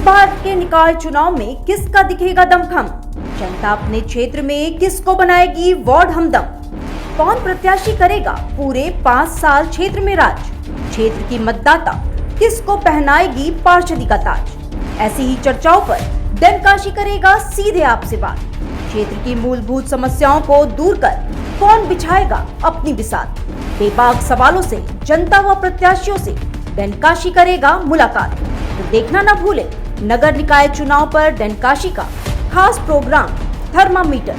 बार के निकाय चुनाव में किसका दिखेगा दमखम? जनता अपने क्षेत्र में किसको बनाएगी वार्ड हमदम? कौन प्रत्याशी करेगा पूरे 5 साल क्षेत्र में राज? क्षेत्र की मतदाता किसको पहनाएगी पार्षदी का ताज? ऐसी ही चर्चाओं पर डैनकाशी करेगा सीधे आपसे बात। क्षेत्र की मूलभूत समस्याओं को दूर कर कौन बिछाएगा अपनी बिसात? बेबाक सवालों से जनता व प्रत्याशियों से डैनकाशी करेगा मुलाकात। तो देखना न भूले नगर निकाय चुनाव पर डैनकाशी का खास प्रोग्राम थर्मामीटर।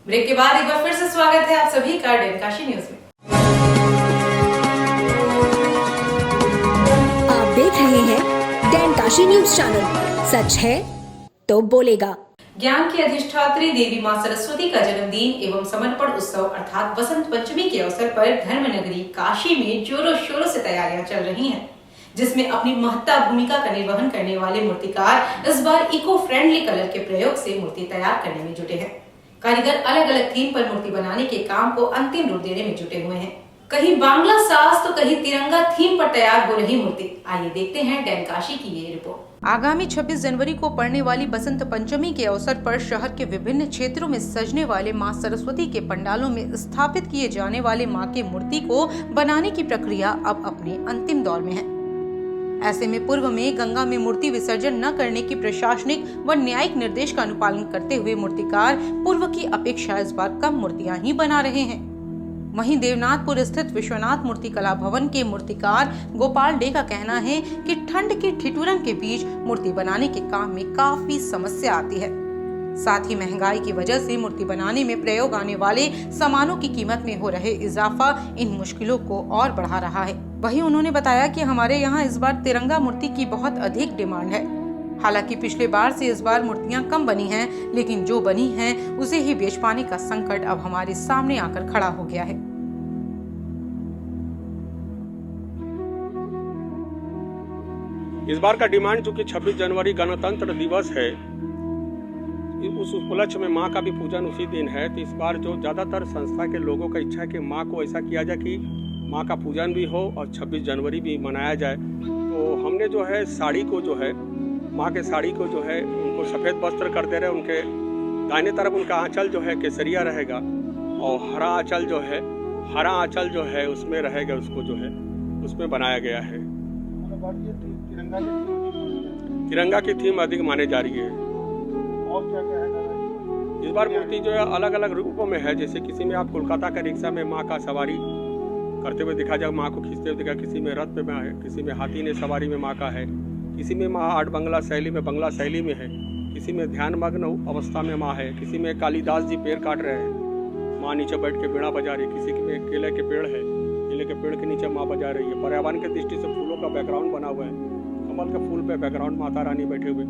ब्रेक के बाद एक बार फिर से स्वागत है आप सभी का डैनकाशी न्यूज में। आप देख रहे हैं डैनकाशी न्यूज चैनल, सच है तो बोलेगा। ज्ञान की अधिष्ठात्री देवी मां सरस्वती का जन्मदिन एवं समर्पण उत्सव अर्थात बसंत पंचमी के अवसर पर धर्म नगरी काशी में जोरों शोरों से तैयारियां चल रही हैं, जिसमें अपनी महत्ता भूमिका का निर्वहन करने वाले मूर्तिकार इस बार इको फ्रेंडली कलर के प्रयोग से मूर्ति तैयार करने में जुटे हैं। कारीगर अलग अलग थीम पर मूर्ति बनाने के काम को अंतिम रूप देने में जुटे हुए हैं। कहीं बांग्ला साज तो कहीं तिरंगा थीम पर तैयार हो रही मूर्ति। आइए देखते हैं डैनकाशी की ये रिपोर्ट। आगामी 26 जनवरी को पड़ने वाली बसंत पंचमी के अवसर पर शहर के विभिन्न क्षेत्रों में सजने वाले मां सरस्वती के पंडालों में स्थापित किए जाने वाले मां की मूर्ति को बनाने की प्रक्रिया अब अपने अंतिम दौर में है। ऐसे में पूर्व में गंगा में मूर्ति विसर्जन न करने की प्रशासनिक व न्यायिक निर्देश का अनुपालन करते हुए मूर्तिकार पूर्व की अपेक्षा इस बार कम मूर्तियां ही बना रहे हैं। वहीं देवनाथपुर स्थित विश्वनाथ मूर्ति कला भवन के मूर्तिकार गोपाल डे का कहना है कि ठंड की ठिठुरन के बीच मूर्ति बनाने के काम में काफी समस्या आती है। साथ ही महंगाई की वजह से मूर्ति बनाने में प्रयोग आने वाले सामानों की कीमत में हो रहे इजाफा इन मुश्किलों को और बढ़ा रहा है। वहीं उन्होंने बताया कि हमारे यहाँ इस बार तिरंगा मूर्ति की बहुत अधिक डिमांड है। हालांकि पिछले बार से इस बार मूर्तियां कम बनी हैं, लेकिन जो बनी हैं उसे ही बेच पाने का संकट अब हमारे सामने आकर खड़ा हो गया है। इस बार का डिमांड चूंकि 26 जनवरी गणतंत्र दिवस है, उस उपलक्ष्य में माँ का भी पूजन उसी दिन है, तो इस बार जो ज़्यादातर संस्था के लोगों का इच्छा है कि माँ को ऐसा किया जाए कि माँ का पूजन भी हो और 26 जनवरी भी मनाया जाए। तो हमने जो है साड़ी को जो है माँ के साड़ी को जो है उनको सफ़ेद वस्त्र कर दे रहे हैं। उनके दाहिने तरफ उनका आंचल जो है केसरिया रहेगा और हरा आंचल जो है उसमें रहेगा, उसको जो है उसमें बनाया गया है। तिरंगा की थीम अधिक माने जा रही है। और क्या क्या है? इस बार मूर्ति जो है अलग अलग रूपों में है। जैसे किसी में आप कोलकाता का रिक्शा में माँ का सवारी करते हुए दिखा जाए, माँ को खींचते हुए दिखा, किसी में रथ पे में है, किसी में हाथी ने सवारी में माँ का है, किसी में माँ आठ बंगला शैली में है, किसी में ध्यान मग्न अवस्था में माँ है, किसी में कालिदास जी पेड़ काट रहे हैं, माँ नीचे बैठ के बीड़ा बजा रही है, किसी में केले के पेड़ है, केले के पेड़ के नीचे माँ बजा रही है। पर्यावरण की दृष्टि से फूलों का बैकग्राउंड बना हुआ है, कमल के फूल पे बैकग्राउंड माता रानी बैठे हुए।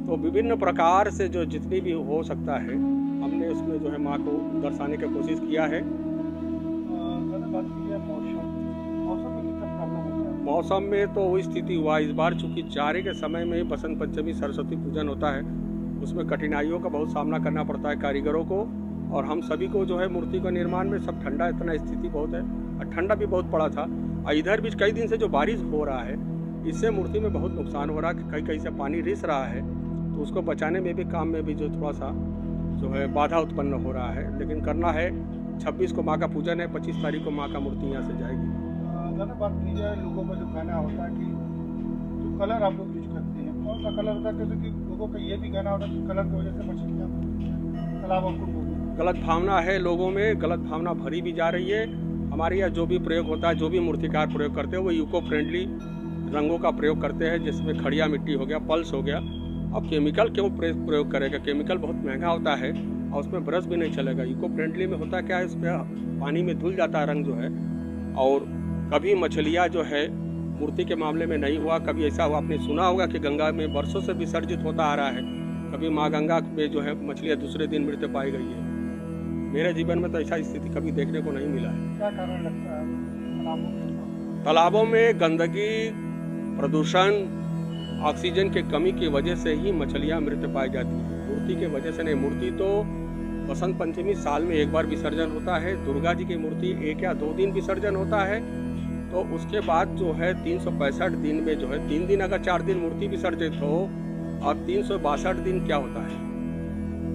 तो विभिन्न प्रकार से जो जितनी भी हो सकता है हमने उसमें जो है माँ को दर्शाने की कोशिश किया है। मौसम में तो वही स्थिति हुआ इस बार, चूंकि जाड़े के समय में बसंत पंचमी सरस्वती पूजन होता है, उसमें कठिनाइयों का बहुत सामना करना पड़ता है कारीगरों को और हम सभी को जो है मूर्ति के निर्माण में। सब ठंडा इतना स्थिति बहुत है और ठंडा भी बहुत पड़ा था। और इधर भी कई दिन से जो बारिश हो रहा है इससे मूर्ति में बहुत नुकसान हो रहा है। कहीं कहीं से पानी रिस रहा है, तो उसको बचाने में भी काम में भी जो थोड़ा सा जो है बाधा उत्पन्न हो रहा है। लेकिन करना है, 26 को माँ का पूजन है, 25 तारीख को माँ का मूर्ति यहाँ से जाएगी। ज़्यादा बात की जाए, लोगों का जो कहना होता है कि जो कलर आप लोग यूज करते हैं कौन सा कलर होता है? जैसे कि लोगों का ये भी कहना होता है कि कलर की वजह से मछलियाँ तालाबों को गलत भावना है, लोगों में गलत भावना भरी भी जा रही है। हमारे यहाँ जो भी प्रयोग होता है, जो भी मूर्तिकार प्रयोग करते हैं वो इको फ्रेंडली रंगों का प्रयोग करते हैं, जिसमें खड़िया मिट्टी हो गया, पल्स हो गया। अब केमिकल क्यों प्रयोग करेगा? केमिकल बहुत महंगा होता है और उसमें ब्रश भी नहीं चलेगा। इको फ्रेंडली में होता क्या है, उसमें पानी में धुल जाता है रंग जो है। और कभी मछलियाँ जो है मूर्ति के मामले में नहीं हुआ, कभी ऐसा हुआ आपने सुना होगा कि गंगा में वर्षों से विसर्जित होता आ रहा है, कभी माँ गंगा में जो है मछलियाँ दूसरे दिन मृत पाई गई है। मेरे जीवन में तो ऐसा स्थिति कभी देखने को नहीं मिला है। क्या कारण लगता है? तालाबों में गंदगी प्रदूषण, ऑक्सीजन के कमी की वजह से ही मछलियाँ मृत पाई जाती हैं। मूर्ति के वजह से नहीं। मूर्ति तो बसंत पंचमी साल में एक बार विसर्जन होता है। दुर्गा जी की मूर्ति 1 या 2 दिन विसर्जन होता है। तो उसके बाद जो है 365 दिन में जो है 3 दिन अगर 4 दिन मूर्ति विसर्जित हो और 362 दिन क्या होता है,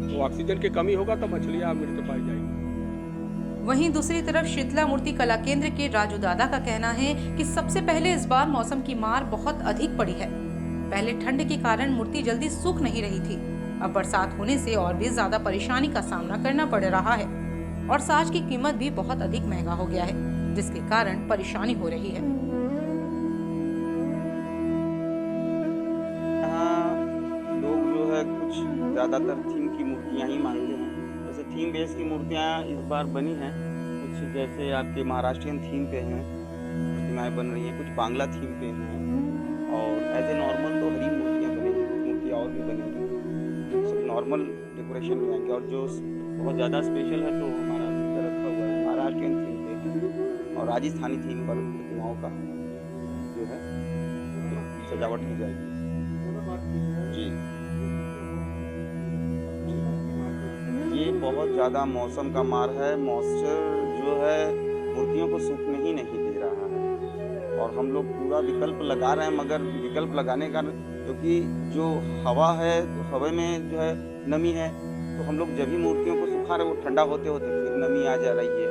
तो ऑक्सीजन की कमी होगा तो मछलियाँ मृत पाई जाएगी। वहीं दूसरी तरफ शीतला मूर्ति कला केंद्र के राजू दादा का कहना है कि सबसे पहले इस बार मौसम की मार बहुत अधिक पड़ी है। पहले ठंड के कारण मूर्ति जल्दी सूख नहीं रही थी। अब बरसात होने से और भी ज्यादा परेशानी का सामना करना पड़ रहा है और साज की कीमत भी बहुत अधिक महंगा हो गया है, जिसके कारण परेशानी हो रही है। यहाँ लोग जो है कुछ ज़्यादातर थीम की मूर्तियाँ ही मांगते हैं। वैसे थीम बेस की मूर्तियाँ इस बार बनी हैं। कुछ जैसे आपके महाराष्ट्रियन थीम पे हैं प्रतिमाएँ बन रही हैं, कुछ बांग्ला थीम पे हैं और एज ए नॉर्मल तो हरी मूर्तियाँ बनेंगी, कुछ मूर्तियाँ और भी बनेंगी। सब नॉर्मल डेकोरेशन में आएंगे और जो बहुत ज़्यादा स्पेशल है तो हमारा भीतर रखा हुआ है महाराष्ट्रियन थीम पे और राजस्थानी थीम पर प्रतिमाओं का जो है सजावट की जाएगी। जी, ये बहुत ज़्यादा मौसम का मार है। मॉइस्चर जो है मूर्तियों को सूखने ही नहीं दे रहा है और हम लोग पूरा विकल्प लगा रहे हैं, मगर विकल्प लगाने का क्योंकि जो हवा है तो हवा में जो है नमी है, तो हम लोग जब भी मूर्तियों को सुखा रहे वो ठंडा होते होते फिर नमी आ जा रही है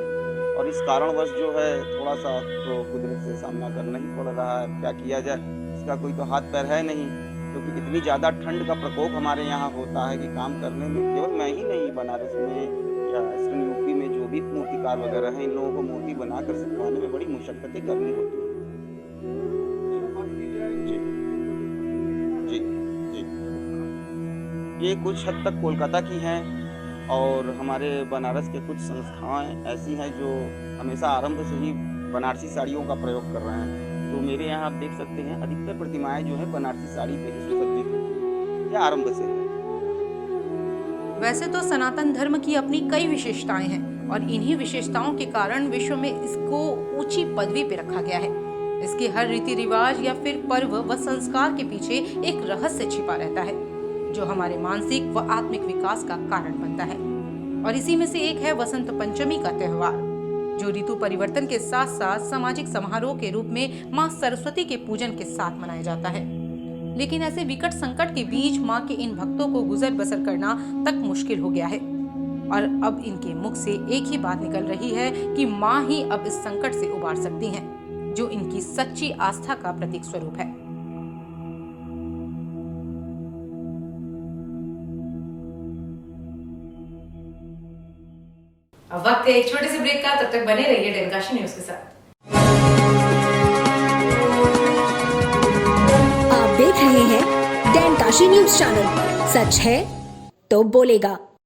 और इस कारणवश जो है थोड़ा सा तो कुदरत से सामना करना ही पड़ रहा है। क्या किया जाए, इसका कोई तो हाथ पैर है नहीं, क्योंकि इतनी ज़्यादा ठंड का प्रकोप हमारे यहाँ होता है कि काम करने में केवल मैं ही नहीं, बनारस में या ईस्टर्न यूपी में जो भी मूर्तिकार वगैरह हैं, इन लोगों को मूर्ति बनाकर सिखाने में बड़ी मुशक्क़तें करनी होती है। जी जी, ये कुछ हद तक कोलकाता की हैं और हमारे बनारस के कुछ संस्थाएं ऐसी हैं जो हमेशा आरंभ से ही बनारसी साड़ियों का प्रयोग कर रहे हैं। तो मेरे यहाँ आप देख सकते हैं अधिकतर प्रतिमाएं जो है बनारसी साड़ी पे ही सुसज्जित हैं, यह आरंभ से है। वैसे तो सनातन धर्म की अपनी कई विशेषताएं हैं और इन्हीं विशेषताओं के कारण विश्व में इसको ऊंची पदवी पे रखा गया है। इसके हर रीति रिवाज या फिर पर्व व संस्कार के पीछे एक रहस्य छिपा रहता है, जो हमारे मानसिक व आत्मिक विकास का कारण बनता है। और इसी में से एक है वसंत पंचमी का त्योहार, जो ऋतु परिवर्तन के साथ साथ सामाजिक समारोह के रूप में माँ सरस्वती के पूजन के साथ मनाया जाता है। लेकिन ऐसे विकट संकट के बीच माँ के इन भक्तों को गुजर बसर करना तक मुश्किल हो गया है और अब इनके मुख से एक ही बात निकल रही है कि माँ ही अब इस संकट से उबार सकती हैं, जो इनकी सच्ची आस्था का प्रतीक स्वरूप है। अब वक्त है एक छोटे से ब्रेक का, तब तक बने रहिए डेनकाशी न्यूज के साथ। आप देख रहे हैं डेनकाशी न्यूज चैनल, सच है तो बोलेगा।